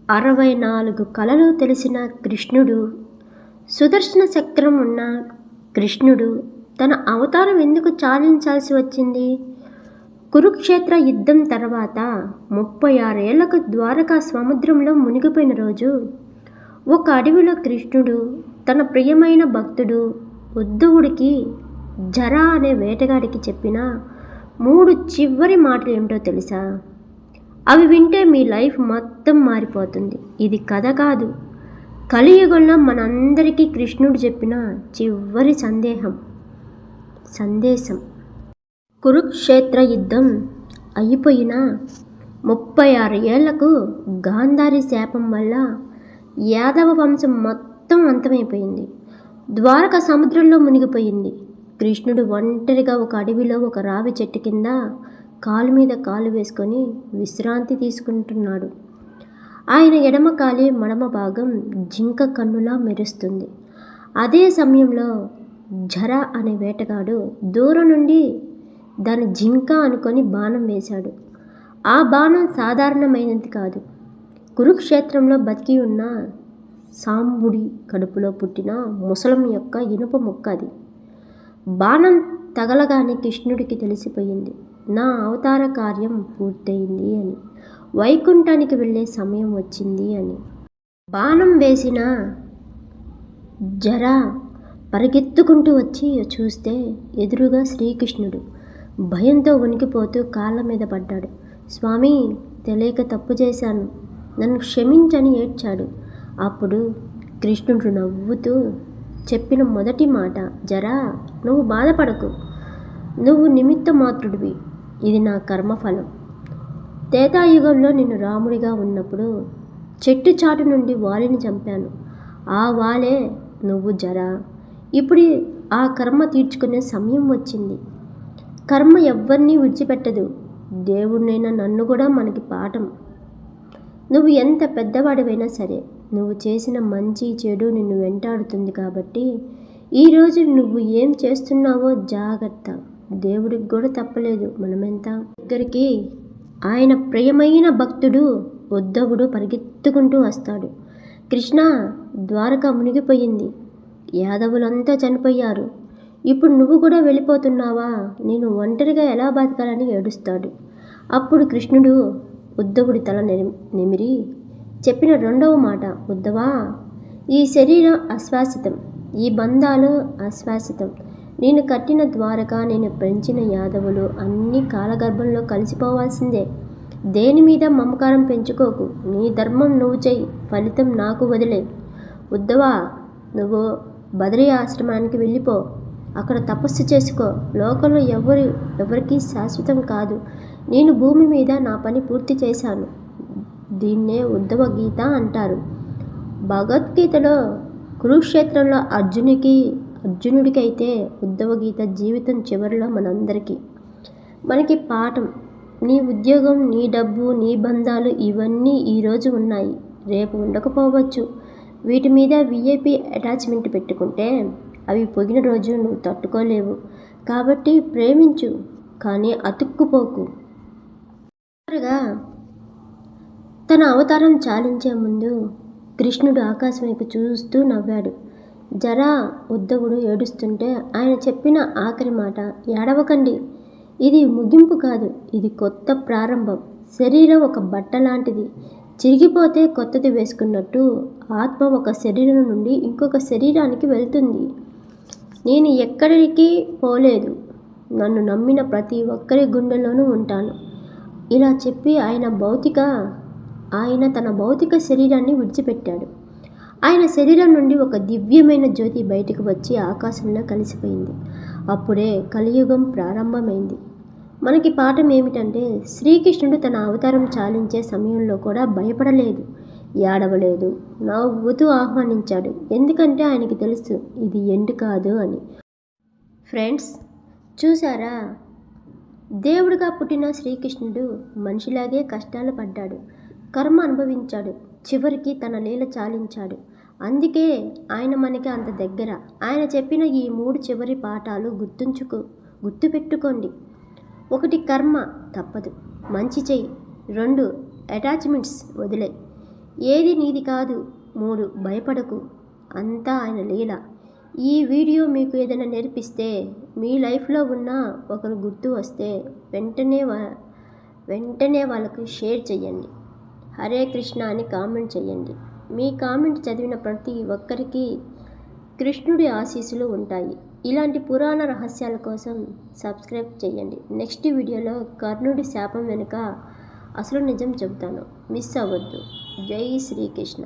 64 కళలు తెలిసిన కృష్ణుడు, సుదర్శన చక్రం ఉన్న కృష్ణుడు తన అవతారం ఎందుకు చాలించాల్సి వచ్చింది? కురుక్షేత్ర యుద్ధం తర్వాత 36 ఏళ్లకు ద్వారకా సముద్రంలో మునిగిపోయిన రోజు, ఒక అడవిలో కృష్ణుడు తన ప్రియమైన భక్తుడు ఉద్ధవుడికి, జరా అనే వేటగాడికి చెప్పిన 3 చివరి మాటలు ఏమిటో తెలుసా? అవి వింటే మీ లైఫ్ మొత్తం మారిపోతుంది. ఇది కథ కాదు, కలియుగంలో మనందరికీ కృష్ణుడు చెప్పిన చివరి సందేశం. కురుక్షేత్ర యుద్ధం అయిపోయిన 36 ఏళ్లకు గాంధారి శాపం వల్ల యాదవ వంశం మొత్తం అంతమైపోయింది. ద్వారక సముద్రంలో మునిగిపోయింది. కృష్ణుడు ఒంటరిగా ఒక అడవిలో ఒక రావి చెట్టు కింద కాలు మీద కాలు వేసుకొని విశ్రాంతి తీసుకుంటున్నాడు. ఆయన ఎడమ కాలి మడమ భాగం జింక కన్నులా మెరుస్తుంది. అదే సమయంలో జరా అనే వేటగాడు దూరం నుండి దాని జింక అనుకొని బాణం వేశాడు. ఆ బాణం సాధారణమైనది కాదు. కురుక్షేత్రంలో బతికి ఉన్న సాంబుడి కడుపులో పుట్టిన ముసలం యొక్క ఇనుప ముక్క అది. బాణం తగలగానే కృష్ణుడికి తెలిసిపోయింది, నా అవతార కార్యం పూర్తయింది అని, వైకుంఠానికి వెళ్ళే సమయం వచ్చింది అని. బాణం వేసిన జరా పరిగెత్తుకుంటూ వచ్చి చూస్తే ఎదురుగా శ్రీకృష్ణుడు. భయంతో వణికిపోతూ కాళ్ళ మీద పడ్డాడు. స్వామి, తెలియక తప్పు చేశాను, నన్ను క్షమించని ఏడ్చాడు. అప్పుడు కృష్ణుడు నవ్వుతూ చెప్పిన మొదటి మాట, జరా, నువ్వు బాధపడకు, నువ్వు నిమిత్త మాత్రుడివి, ఇది నా కర్మఫలం. త్రేతాయుగంలో నిన్ను రాముడిగా ఉన్నప్పుడు చెట్టు చాటు నుండి వాలిని చంపాను. ఆ వాలే నువ్వు జరా. ఇప్పుడు ఆ కర్మ తీర్చుకునే సమయం వచ్చింది. కర్మ ఎవ్వరినీ విడిచిపెట్టదు. దేవుడినైనా నన్ను కూడా మనకి పాఠం. నువ్వు ఎంత పెద్దవాడివైనా సరే, నువ్వు చేసిన మంచి చెడు నిన్ను వెంటాడుతుంది. కాబట్టి ఈరోజు నువ్వు ఏం చేస్తున్నావో జాగ్రత్త. దేవుడికి కూడా తప్పలేదు, మనమెంత. దగ్గరికి ఆయన ప్రియమైన భక్తుడు ఉద్ధవుడు పరిగెత్తుకుంటూ వస్తాడు. కృష్ణ, ద్వారక మునిగిపోయింది, యాదవులంతా చనిపోయారు, ఇప్పుడు నువ్వు కూడా వెళ్ళిపోతున్నావా? నేను ఒంటరిగా ఎలా బతకాలని ఏడుస్తాడు. అప్పుడు కృష్ణుడు ఉద్ధవుడి తల నిమిరి చెప్పిన రెండవ మాట, ఉద్ధవా, ఈ శరీరం అశ్వాసితం, ఈ బంధాలు అశ్వాసితం. నేను కట్టిన ద్వారక, నేను పెంచిన యాదవులు అన్నీ కాలగర్భంలో కలిసిపోవాల్సిందే. దేని మీద మమకారం పెంచుకోకు. నీ ధర్మం నువ్వు చెయ్యి, ఫలితం నాకు వదిలే. ఉద్ధవా, నువ్వు బదరీ ఆశ్రమానికి వెళ్ళిపో, అక్కడ తపస్సు చేసుకో. లోకంలో ఎవరికీ శాశ్వతం కాదు. నేను భూమి మీద నా పని పూర్తి చేశాను. దీన్నే ఉద్ధవ గీత అంటారు. భగవద్గీతలో కురుక్షేత్రంలో అర్జునుడికైతే ఉద్ధవ గీత జీవితం చివరిలో మనందరికీ. మనకి పాఠం. నీ ఉద్యోగం, నీ డబ్బు, నీ బంధాలు ఇవన్నీ ఈరోజు ఉన్నాయి, రేపు ఉండకపోవచ్చు. వీటి మీద విఐపి అటాచ్మెంట్ పెట్టుకుంటే అవి పొగిన రోజు నువ్వు తట్టుకోలేవు. కాబట్టి ప్రేమించు, కానీ అతుక్కుపోకు. తన అవతారం చాలించే ముందు కృష్ణుడు ఆకాశం వైపు చూస్తూ నవ్వాడు. జరా, ఉద్ధవుడు ఏడుస్తుంటే ఆయన చెప్పిన ఆఖరి మాట, ఏడవకండి, ఇది ముగింపు కాదు, ఇది కొత్త ప్రారంభం. శరీరం ఒక బట్ట లాంటిది, చిరిగిపోతే కొత్తది వేసుకున్నట్టు ఆత్మ ఒక శరీరం నుండి ఇంకొక శరీరానికి వెళ్తుంది. నేను ఎక్కడికి పోలేదు, నన్ను నమ్మిన ప్రతి ఒక్కరి గుండెల్లోనూ ఉంటాను. ఇలా చెప్పి ఆయన తన భౌతిక శరీరాన్ని విడిచిపెట్టాడు. ఆయన శరీరం నుండి ఒక దివ్యమైన జ్యోతి బయటకు వచ్చి ఆకాశంలో కలిసిపోయింది. అప్పుడే కలియుగం ప్రారంభమైంది. మనకి పాఠం ఏమిటంటే, శ్రీకృష్ణుడు తన అవతారం చాలించే సమయంలో కూడా భయపడలేదు, ఏడవలేదు, నవ్వుతూ ఆహ్వానించాడు. ఎందుకంటే ఆయనకి తెలుసు ఇది ఎండ్ కాదు అని. ఫ్రెండ్స్, చూసారా, దేవుడిగా పుట్టిన శ్రీకృష్ణుడు మనిషిలాగే కష్టాలు పడ్డాడు, కర్మ అనుభవించాడు, చివరికి తన లీల చాలించాడు. అందుకే ఆయన మనకి అంత దగ్గర. ఆయన చెప్పిన ఈ 3 చివరి పాఠాలు గుర్తుపెట్టుకోండి. 1, కర్మ తప్పదు, మంచి చెయ్యి. 2, అటాచ్మెంట్స్ వదిలే. ఏది నీది కాదు. 3 భయపడకు, అంతా ఆయన లీల. ఈ వీడియో మీకు ఏదైనా నేర్పిస్తే, మీ లైఫ్లో ఉన్న ఒకరు గుర్తు వస్తే వెంటనే వాళ్ళకు షేర్ చేయండి. హరే కృష్ణ అని కామెంట్ చేయండి. మీ కామెంట్ చదివిన ప్రతి ఒక్కరికి కృష్ణుడి ఆశీస్సులు ఉంటాయి. ఇలాంటి పురాణ రహస్యాల కోసం సబ్స్క్రైబ్ చేయండి. నెక్స్ట్ వీడియోలో కర్ణుడి శాపం వెనుక అసలు నిజం చెబుతాను. మిస్ అవ్వద్దు. జై శ్రీకృష్ణ.